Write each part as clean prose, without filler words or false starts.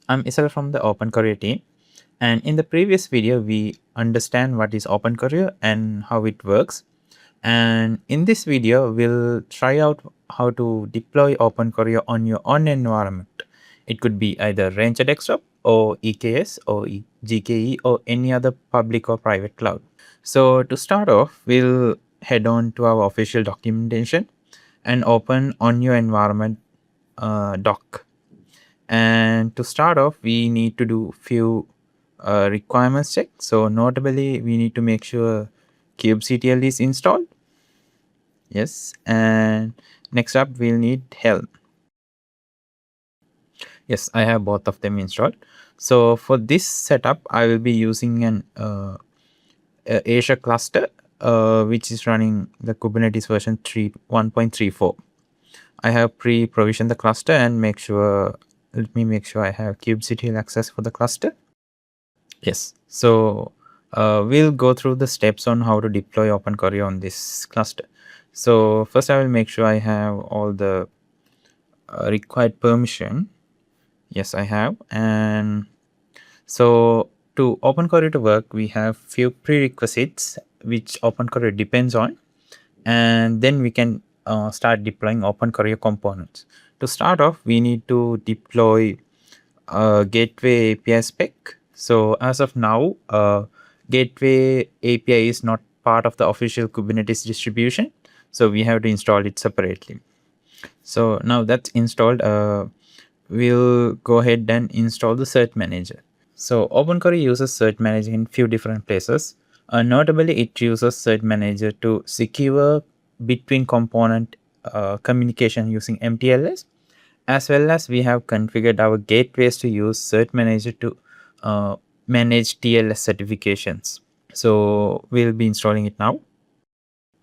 I'm Isabel from the OpenChoreo team, and in the previous video we understand what is OpenChoreo and how it works. And in this video we'll try out how to deploy OpenChoreo on your own environment. It could be either Ranger Desktop or EKS or GKE or any other public or private cloud. So to start off, we'll head on to our official documentation and open on your environment doc. And to start off, we need to do few requirements check. So notably, we need to make sure kubectl is installed. Yes, and next up we'll need Helm. Yes, I have both of them installed. So for this setup, I will be using an Azure cluster, which is running the Kubernetes version 1.34. I have pre-provisioned the cluster and let me make sure I have kubectl access for the cluster. Yes, so we'll go through the steps on how to deploy OpenChoreo on this cluster. So first I will make sure I have all the required permission. Yes, I have. And so to OpenChoreo to work, we have few prerequisites which OpenChoreo depends on, and then we can start deploying OpenChoreo components. To start off, we need to deploy gateway API spec. So as of now, gateway API is not part of the official Kubernetes distribution, so we have to install it separately. So now that's installed, we'll go ahead and install the cert-manager. So OpenChoreo uses cert-manager in few different places. Notably, it uses cert-manager to secure between component communication using mTLS, as well as we have configured our gateways to use cert-manager to manage TLS certifications. So we'll be installing it now.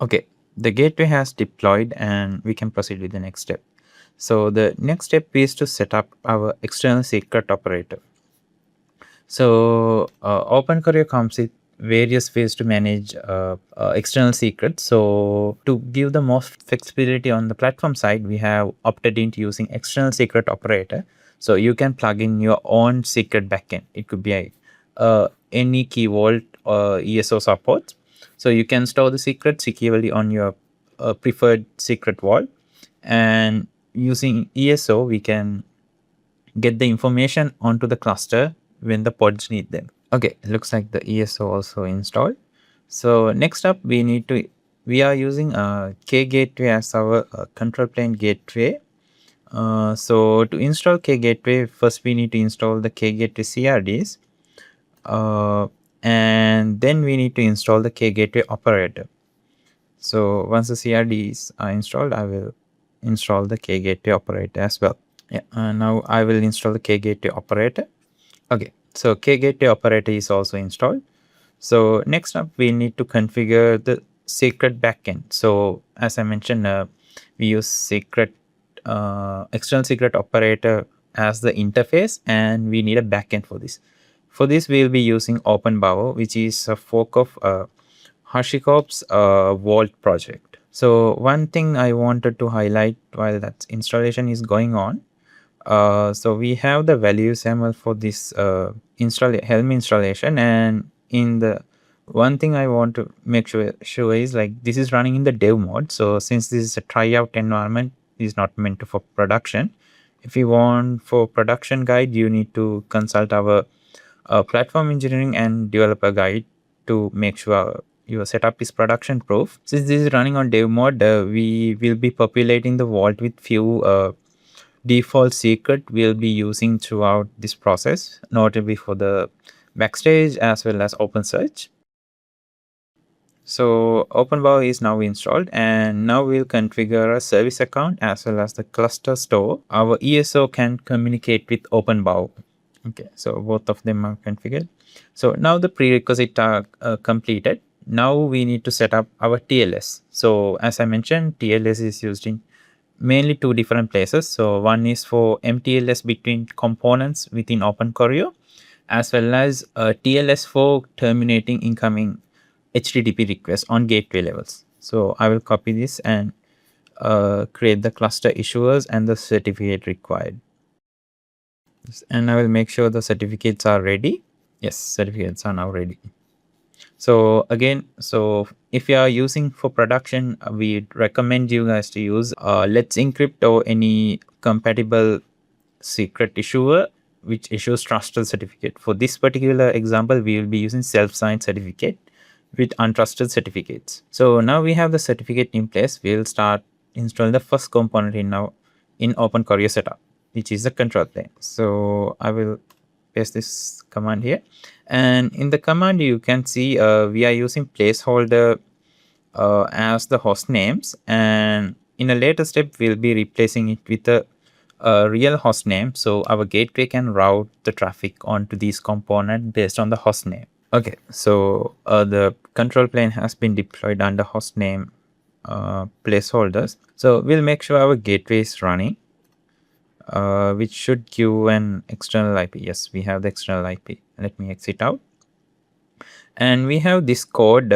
Okay, the gateway has deployed and we can proceed with the next step. So the next step is to set up our external secret operator. So OpenChoreo comes with various ways to manage external secrets. So to give the most flexibility on the platform side, we have opted into using external secret operator. So you can plug in your own secret backend. It could be any key vault or ESO support. So you can store the secret securely on your preferred secret vault, and using ESO, we can get the information onto the cluster when the pods need them. Okay, looks like the ESO also installed. So next up, we are using kgateway as our control plane gateway. So to install kgateway, first we need to install the kgateway CRDs, and then we need to install the kgateway operator. So once the CRDs are installed, I will install the kgateway operator as well. Yeah, now I will install the kgateway operator. Okay, so kgateway operator is also installed. So next up, we need to configure the secret backend. So as I mentioned, we use external secret operator as the interface, and we need a backend for this. For this, we will be using OpenBao, which is a fork of HashiCorp's Vault project. So one thing I wanted to highlight while that installation is going on, so we have the values YAML for this Helm installation, and in the one thing I want to make sure is like this is running in the dev mode. So since this is a tryout environment, is not meant for production. If you want for production guide, you need to consult our platform engineering and developer guide to make sure your setup is production proof. Since this is running on dev mode, we will be populating the vault with few default secret we'll be using throughout this process, notably for the backstage as well as OpenSearch. So OpenBao is now installed, and now we'll configure a service account as well as the cluster store. Our ESO can communicate with OpenBao. Okay, so both of them are configured. So now the prerequisites are completed. Now we need to set up our TLS. So as I mentioned, TLS is used in mainly two different places. So one is for mTLS between components within OpenChoreo, as well as TLS for terminating incoming HTTP requests on gateway levels. So I will copy this and create the cluster issuers and the certificate required. And I will make sure the certificates are ready. Yes, certificates are now ready. So again, so if you are using for production, we recommend you guys to use Let's Encrypt or any compatible secret issuer which issues trusted certificate. For this particular example, we will be using self-signed certificate with untrusted certificates. So now we have the certificate in place. We will start installing the first component in OpenChoreo setup, which is the control plane. So I will paste this command here, and in the command you can see we are using placeholder as the host names, and in a later step we'll be replacing it with a real host name, so our gateway can route the traffic onto these components based on the host name. Okay, so the control plane has been deployed under host name placeholders. So we'll make sure our gateway is running, which should give an external IP. Yes, we have the external IP. Let me exit out. And we have this code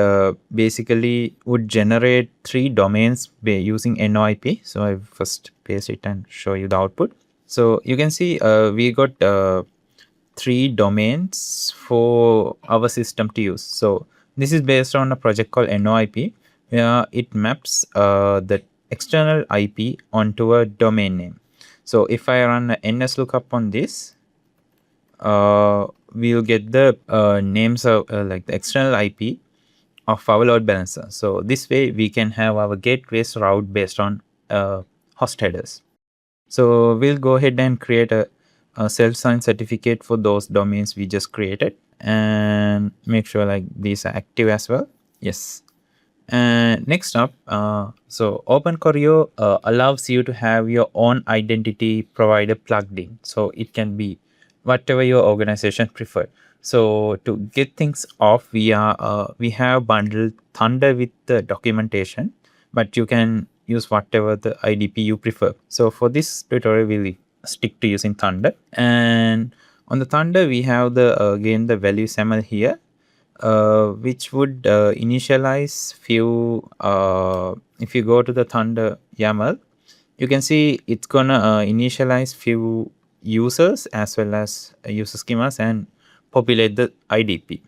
basically would generate 3 domains using NOIP. So I first paste it and show you the output. So you can see we got 3 domains for our system to use. So this is based on a project called NOIP, where it maps the external IP onto a domain name. So if I run a NS lookup on this, we'll get the names of like the external IP of our load balancer. So this way we can have our gateways route based on host headers. So we'll go ahead and create a self-signed certificate for those domains we just created, and make sure like these are active as well. Yes. And next up, so OpenChoreo allows you to have your own identity provider plugged in. So it can be whatever your organization prefer. So to get things off, we have bundled Thunder with the documentation, but you can use whatever the IDP you prefer. So for this tutorial, we'll stick to using Thunder. And on the Thunder, we have the again the value SAML here, which would initialize few. If you go to the Thunder YAML, you can see it's gonna initialize few users as well as user schemas and populate the IDP.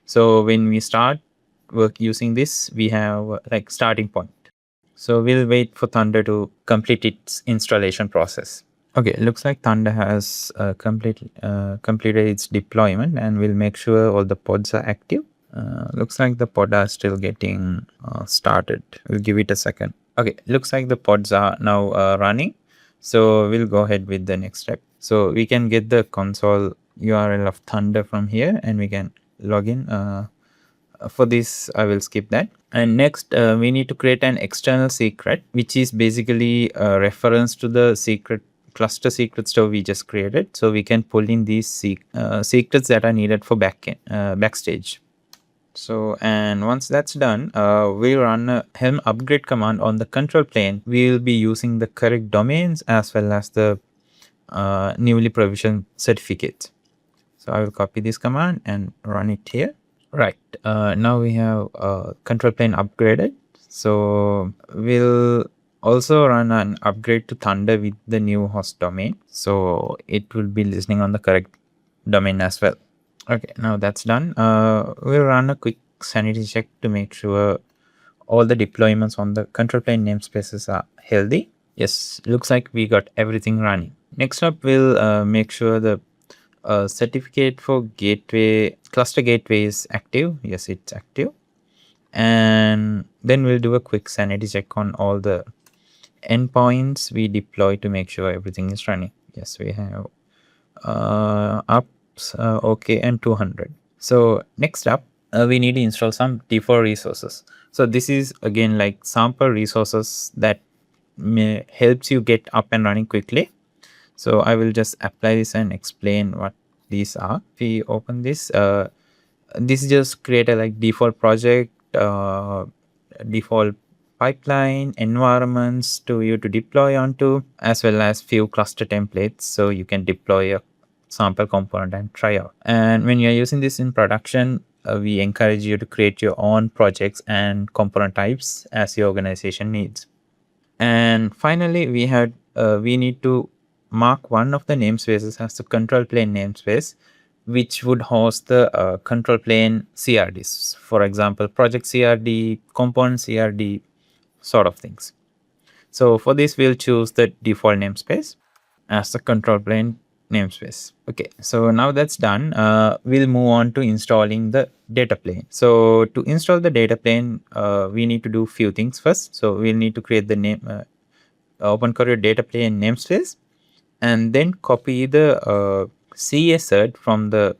So when we start work using this, we have like starting point. So we'll wait for Thunder to complete its installation process. Okay, looks like Thunder has completed its deployment, and we'll make sure all the pods are active. Looks like the pod are still getting started. We'll give it a second. Okay, looks like the pods are now running. So we'll go ahead with the next step. So we can get the console URL of Thunder from here, and we can log in. For this, I will skip that. And next, we need to create an external secret, which is basically a reference to the secret cluster secret store we just created. So we can pull in these secrets that are needed for backstage. So, and once that's done, we run a Helm upgrade command on the control plane. We will be using the correct domains as well as the newly provisioned certificates. So I will copy this command and run it here. Right, now we have control plane upgraded. So we'll also run an upgrade to Thunder with the new host domain. So it will be listening on the correct domain as well. Okay, now that's done. We'll run a quick sanity check to make sure all the deployments on the control plane namespaces are healthy. Yes, looks like we got everything running. Next up, we'll make sure the certificate for cluster gateway is active. Yes, it's active. And then we'll do a quick sanity check on all the endpoints we deploy to make sure everything is running. Yes, we have ups, okay, and 200. So next up, we need to install some default resources. So this is again like sample resources that helps you get up and running quickly. So I will just apply this and explain what these are. If we open this, this just create a like default project, default pipeline, environments to you to deploy onto, as well as few cluster templates so you can deploy a sample component and try out. And when you're using this in production, we encourage you to create your own projects and component types as your organization needs. And finally, we need to mark one of the namespaces as the control plane namespace, which would host the control plane CRDs. For example, project CRD, component CRD, sort of things. So for this, we'll choose the default namespace as the control plane namespace. Okay, so now that's done. We'll move on to installing the data plane. So to install the data plane, we need to do few things first. So we'll need to create the name OpenChoreo data plane namespace, and then copy the CA cert from the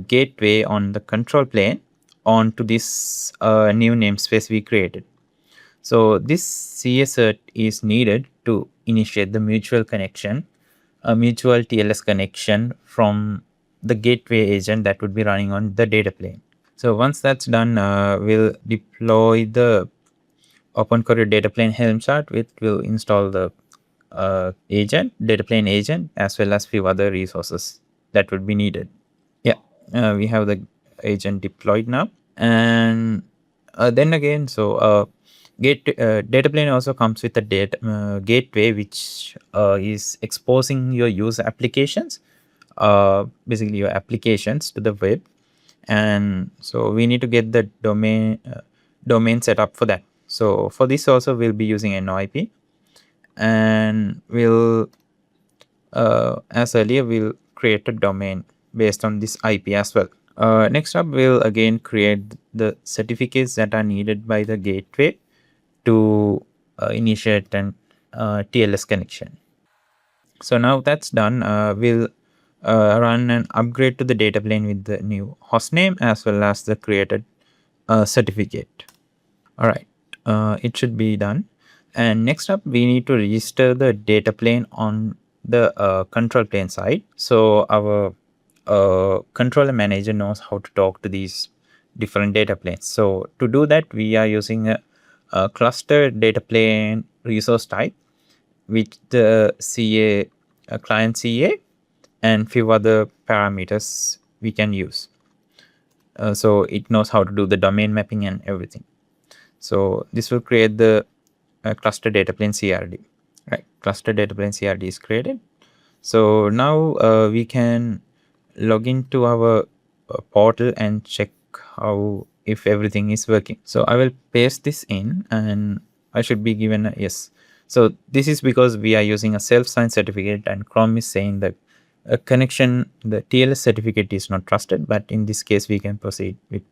gateway on the control plane onto this new namespace we created. So this CA cert is needed to initiate the mutual connection, a mutual TLS connection from the gateway agent that would be running on the data plane. So once that's done, we'll deploy the OpenChoreo data plane Helm chart, which will install the agent, data plane agent, as well as few other resources that would be needed. Yeah, we have the agent deployed now. And then again, so data plane also comes with a data gateway, which is exposing your user applications, basically your applications to the web. And so we need to get the domain set up for that. So for this also we'll be using NOIP, and we'll as earlier we'll create a domain based on this IP as well. Next up, we'll again create the certificates that are needed by the gateway to initiate an TLS connection. So now that's done, we'll run an upgrade to the data plane with the new hostname as well as the created certificate. All right, it should be done. And next up, we need to register the data plane on the control plane side. So our controller manager knows how to talk to these different data planes. So to do that, we are using a cluster data plane resource type with the CA client CA and few other parameters we can use. So it knows how to do the domain mapping and everything. So this will create the cluster data plane CRD. Right, cluster data plane CRD is created. So now we can log into our portal and check how if everything is working. So I will paste this in and I should be given a yes. So this is because we are using a self-signed certificate and Chrome is saying that a connection, the TLS certificate is not trusted, but in this case we can proceed with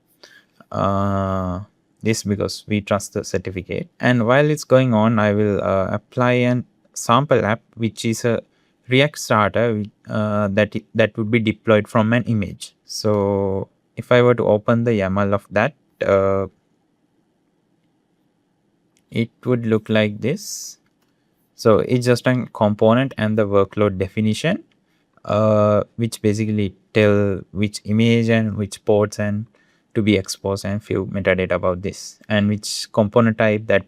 this because we trust the certificate. And while it's going on, I will apply an sample app, which is a React starter that would be deployed from an image. So if I were to open the YAML of that, it would look like this. So it's just a component and the workload definition, which basically tell which image and which ports and to be exposed and few metadata about this and which component type that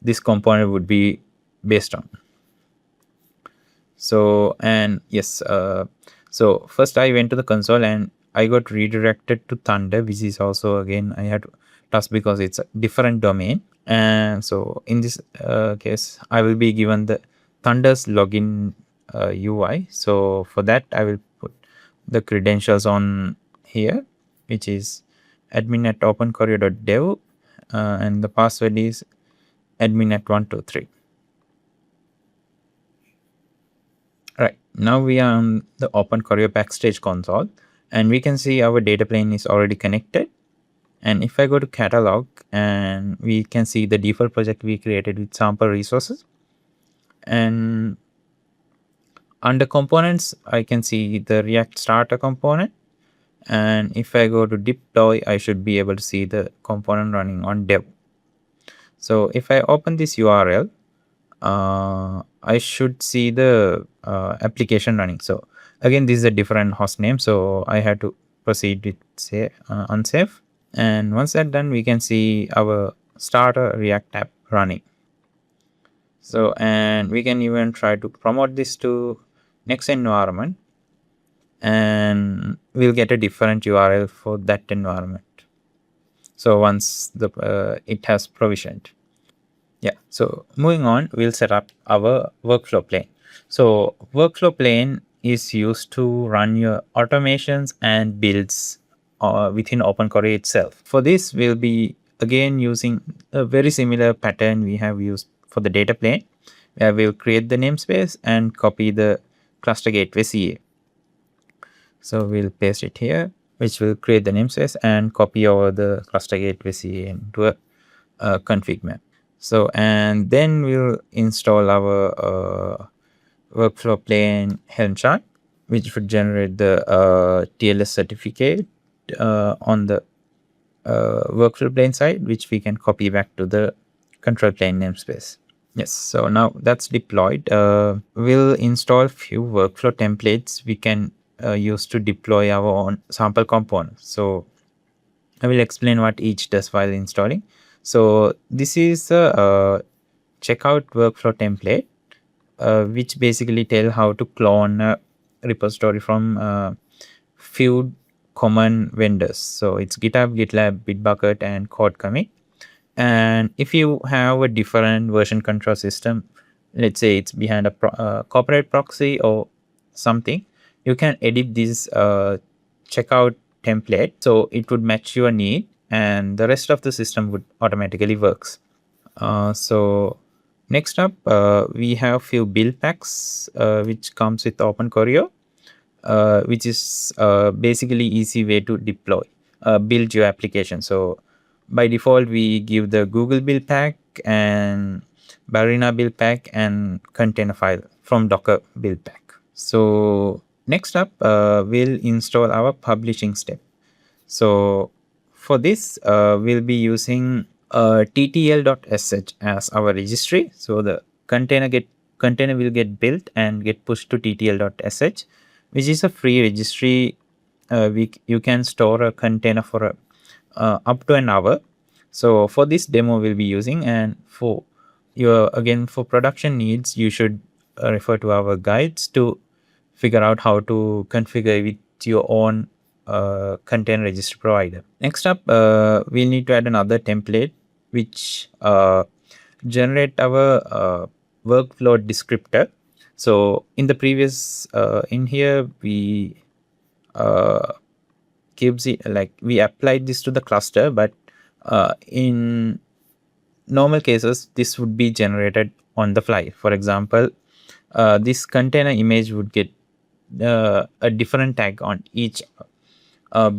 this component would be based on. So and yes, so first I went to the console and I got redirected to Thunder, which is also again I had to task because it's a different domain. And so in this case, I will be given the Thunder's login UI. So for that, I will put the credentials on here, which is admin@openchoreo.dev, and the password is admin@123. Right, now we are on the OpenChoreo backstage console and we can see our data plane is already connected. And if I go to catalog, and we can see the default project we created with sample resources. And under components, I can see the React starter component. And if I go to deploy, I should be able to see the component running on dev. So if I open this URL, I should see the application running. So again, this is a different host name. So I had to proceed with say unsafe. And once that's done, we can see our starter React app running. So, and we can even try to promote this to next environment and we'll get a different URL for that environment. So once the it has provisioned. Yeah, so moving on, we'll set up our workflow plane. So workflow plane is used to run your automations and builds within OpenChoreo itself. For this, we'll be again using a very similar pattern we have used for the data plane, where we'll create the namespace and copy the cluster gateway CA. So we'll paste it here, which will create the namespace and copy over the cluster gateway CA into a config map. So, and then we'll install our workflow plane Helm chart, which would generate the TLS certificate on the workflow plane side, which we can copy back to the control plane namespace. Yes, so now that's deployed. We'll install few workflow templates we can use to deploy our own sample components. So I will explain what each does while installing. So this is a checkout workflow template, which basically tell how to clone a repository from few common vendors. So it's GitHub, GitLab, Bitbucket, and code commit. And if you have a different version control system, let's say it's behind a corporate proxy or something, you can edit this checkout template so it would match your need and the rest of the system would automatically works. So next up, we have few build packs which comes with OpenChoreo, which is basically easy way to deploy, build your application. So by default, we give the Google build pack and Ballerina build pack and container file from Docker build pack. So next up, we'll install our publishing step. So for this, we'll be using ttl.sh as our registry. So the container will get built and get pushed to ttl.sh, which is a free registry. You can store a container for up to an hour. So for this demo we'll be using, and for for production needs, you should refer to our guides to figure out how to configure with your own container registry provider. Next up, we need to add another template which generate our workflow descriptor. So in the previous in here we gives it like we applied this to the cluster, but in normal cases this would be generated on the fly. For example, this container image would get a different tag on each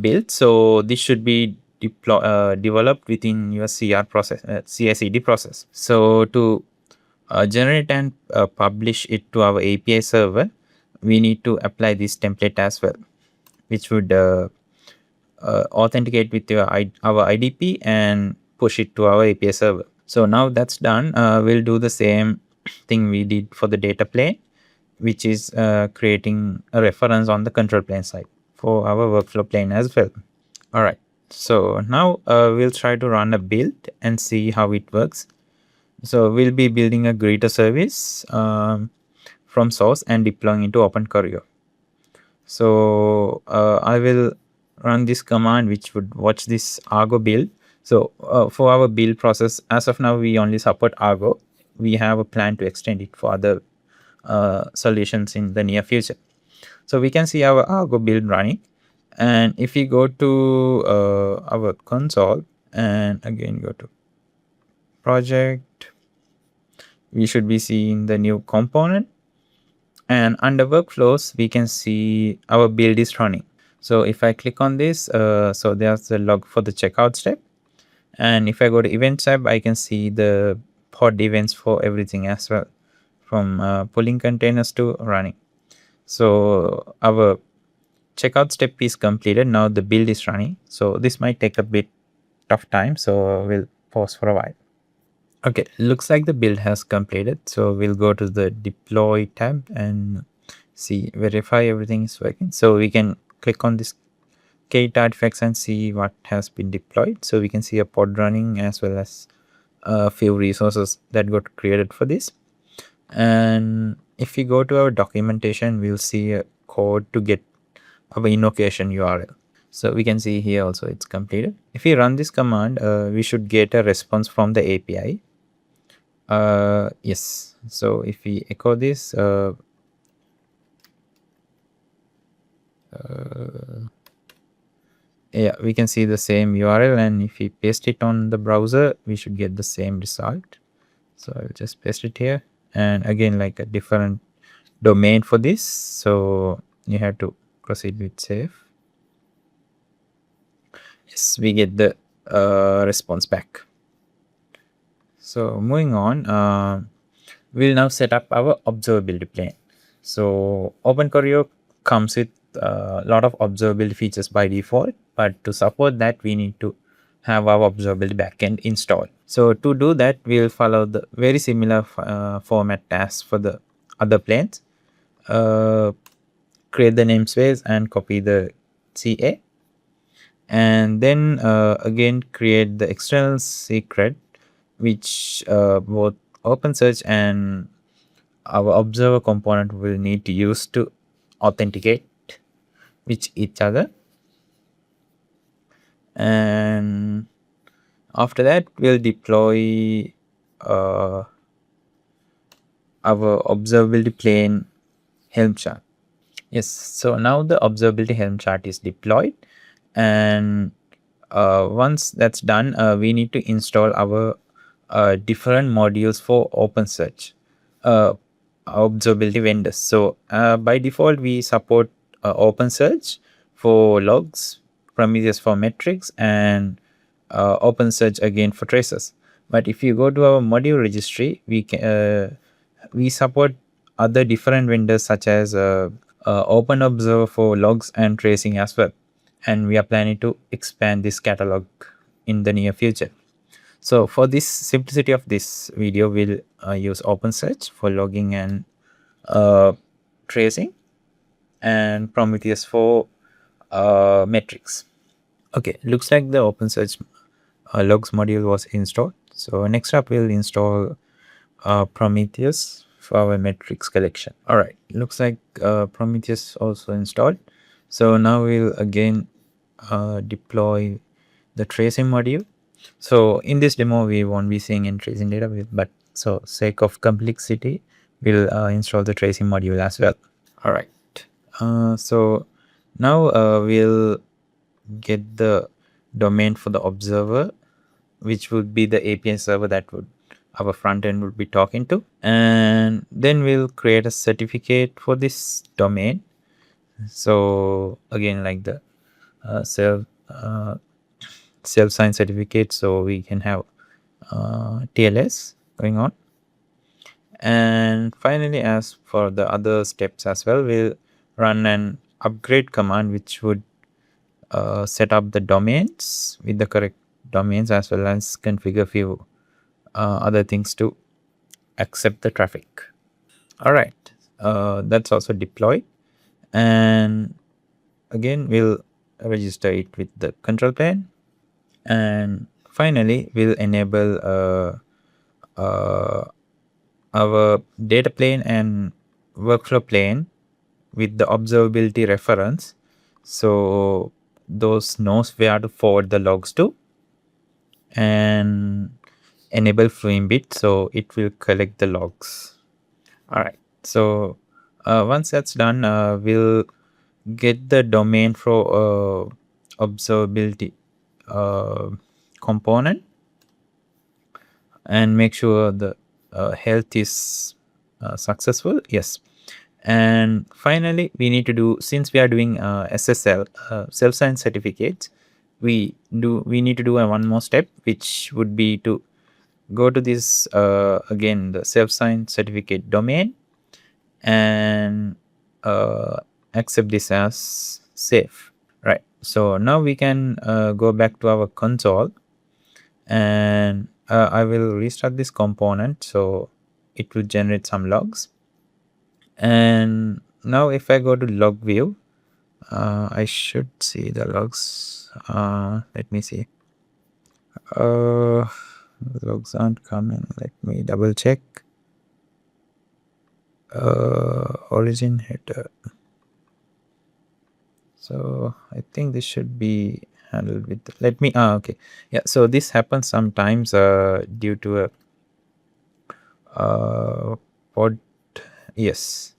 build. So this should be developed within your CR process, CI/CD process. So to generate and publish it to our API server, we need to apply this template as well, which would authenticate with our IDP and push it to our API server. So now that's done, we'll do the same thing we did for the data plane, which is creating a reference on the control plane side for our workflow plane as well. All right, so now we'll try to run a build and see how it works. So we'll be building a greeter service from source and deploying into OpenChoreo. So I will run this command which would watch this Argo build. So for our build process, as of now, we only support Argo. We have a plan to extend it for other solutions in the near future. So we can see our Argo build running. And if we go to our console and again go to project, we should be seeing the new component. And under workflows, we can see our build is running. So if I click on this, so there's the log for the checkout step. And if I go to events tab, I can see the pod events for everything as well, from pulling containers to running. So our checkout step is completed. Now the build is running. So this might take a bit of time. So we'll pause for a while. Okay, looks like the build has completed. So we'll go to the deploy tab and verify everything is working. So we can click on this Kate artifacts and see what has been deployed. So we can see a pod running as well as a few resources that got created for this. And if we go to our documentation, we'll see a code to get our invocation URL. So we can see here also it's completed. If we run this command, we should get a response from the API. Yes. So if we echo this, Yeah, we can see the same URL, and if we paste it on the browser, we should get the same result. So I'll just paste it here, and again, like a different domain for this, so you have to proceed with save. Yes, we get the response back. So moving on, we'll now set up our observability plane. So OpenChoreo comes with a lot of observability features by default, but to support that, we need to have our observability backend installed. So to do that, we'll follow the very similar format as for the other planes. Create the namespace and copy the CA, and then again create the external secret, which both OpenSearch and our observer component will need to use to authenticate with each other. And after that, we'll deploy our observability plane Helm chart. Yes, so now the observability Helm chart is deployed, and once that's done, we need to install our different modules for OpenSearch observability vendors. So by default, we support OpenSearch for logs, Prometheus for metrics, and OpenSearch again for traces. But if you go to our module registry, we support other different vendors such as OpenObserver for logs and tracing as well. And we are planning to expand this catalog in the near future. So for this simplicity of this video, we'll use OpenSearch for logging and tracing, and Prometheus for metrics. Okay, looks like the OpenSearch logs module was installed. So next up, we'll install Prometheus for our metrics collection. All right, looks like Prometheus also installed. So now we'll again deploy the tracing module. So in this demo, we won't be seeing any tracing database, but so sake of complexity, we'll install the tracing module as well. All right. So now we'll get the domain for the observer, which would be the API server that would our front end would be talking to, and then we'll create a certificate for this domain. So again, like the self-signed certificate, so we can have TLS going on. And finally, as for the other steps as well, we'll run an upgrade command which would set up the domains with the correct domains, as well as configure few other things to accept the traffic. All right, that's also deployed, and again we'll register it with the control plane, and finally we'll enable our data plane and workflow plane with the observability reference, so those knows where to forward the logs to, and enable Fluentbit, so it will collect the logs. All right, so once that's done, we'll get the domain for observability component and make sure the health is successful. Yes. And finally, we need to do, since we are doing SSL self-signed certificates, we need to do one more step, which would be to go to this again the self-signed certificate domain and accept this as safe. Right, so now we can go back to our console, and I will restart this component so it will generate some logs. And now if I go to log view, I should see the logs. Let me see. Logs aren't coming. Let me double check. Origin header. So I think this should be handled with okay, yeah, so this happens sometimes due to a pod. Yes,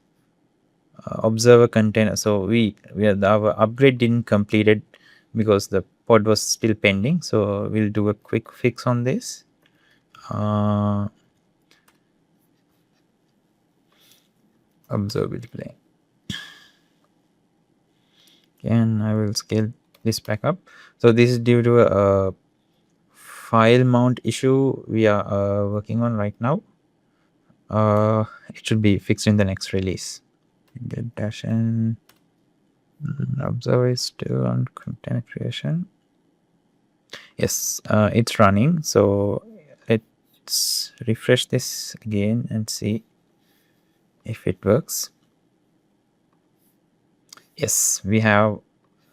observer container. So our upgrade didn't completed because the pod was still pending. So we'll do a quick fix on this. Observability Plane. And I will scale this back up. So this is due to a file mount issue we are working on right now. It should be fixed in the next release. Get dash n. Observer is still on container creation. Yes, it's running. So let's refresh this again and see if it works. Yes, we have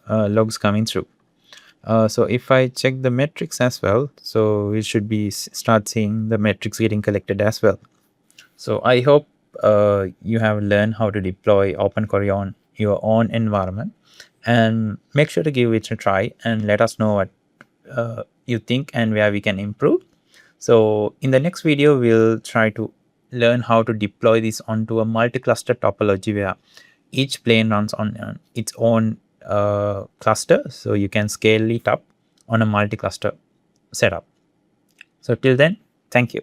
logs coming through. So if I check the metrics as well, so we should be start seeing the metrics getting collected as well. So I hope you have learned how to deploy OpenChoreo on your own environment, and make sure to give it a try and let us know what you think and where we can improve. So in the next video, we'll try to learn how to deploy this onto a multi-cluster topology where each plane runs on its own cluster, so you can scale it up on a multi-cluster setup. So till then, thank you.